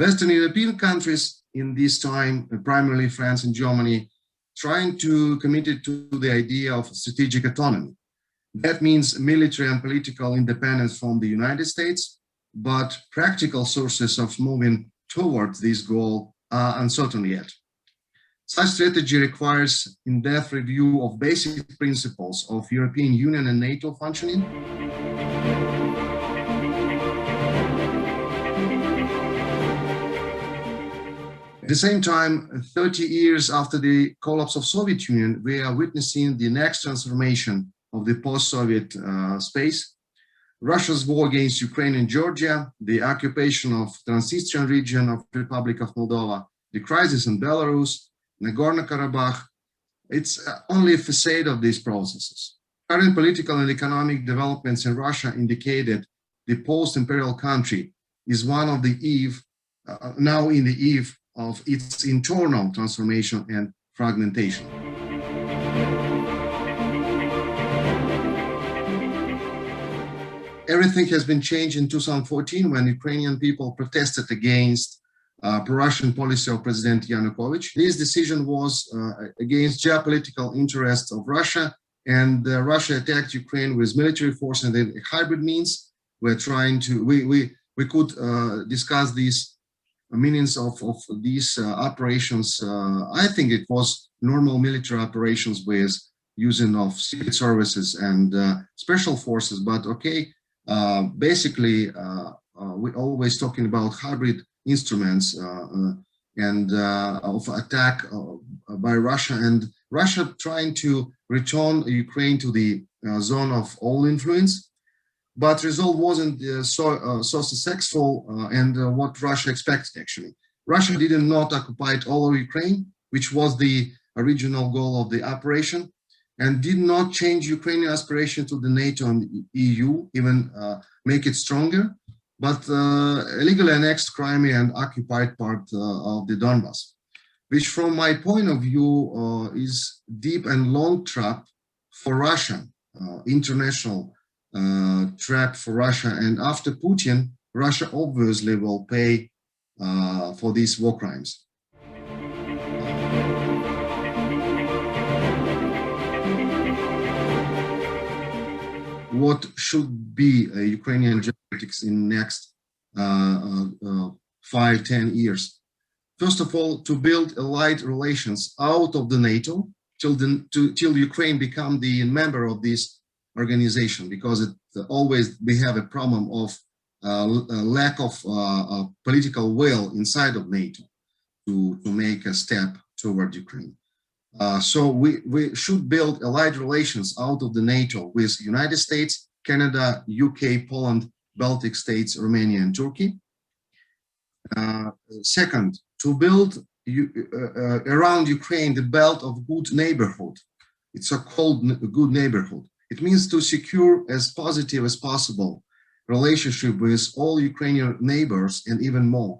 Western European countries in this time, primarily France and Germany, trying to committed to the idea of strategic autonomy. That means military and political independence from the United States, but practical sources of moving towards this goal are uncertain yet. Such strategy requires in-depth review of basic principles of European Union and NATO functioning. At the same time, 30 years after the collapse of Soviet Union, we are witnessing the next transformation of the post-Soviet space. Russia's war against Ukraine and Georgia, the occupation of Transnistrian region of Republic of Moldova, the crisis in Belarus, Nagorno-Karabakh, it's only a facade of these processes. Current political and economic developments in Russia indicated the post-imperial country is one of the now in the eve of its internal transformation and fragmentation. Everything has been changed in 2014 when Ukrainian people protested against pro-Russian policy of President Yanukovych. This decision was against geopolitical interests of Russia, and Russia attacked Ukraine with military force and then hybrid means. We're trying to, we could discuss these meanings of these operations. I think it was normal military operations with using of secret services and special forces, but okay, basically we're always talking about hybrid instruments and of attack by Russia, and Russia trying to return Ukraine to the zone of all influence. But result wasn't so successful and what Russia expected actually. Russia did not occupy all of Ukraine, which was the original goal of the operation, and did not change Ukrainian aspiration to the NATO and EU, even make it stronger, but illegally annexed Crimea and occupied part of the Donbas, which from my point of view is deep and long trap for Russia, international trap for Russia. And after Putin, Russia obviously will pay for these war crimes. What should be Ukrainian geopolitics in next 5-10 years? First of all, to build allied relations out of the NATO till Ukraine become the member of this organization, because we have a problem of lack of political will inside of NATO to make a step toward Ukraine. So we should build allied relations out of the NATO with United States, Canada, UK, Poland, Baltic states, Romania, and Turkey. Second, to build around Ukraine the belt of good neighborhood. It's a called good neighborhood. It means to secure as positive as possible relationship with all Ukrainian neighbors and even more,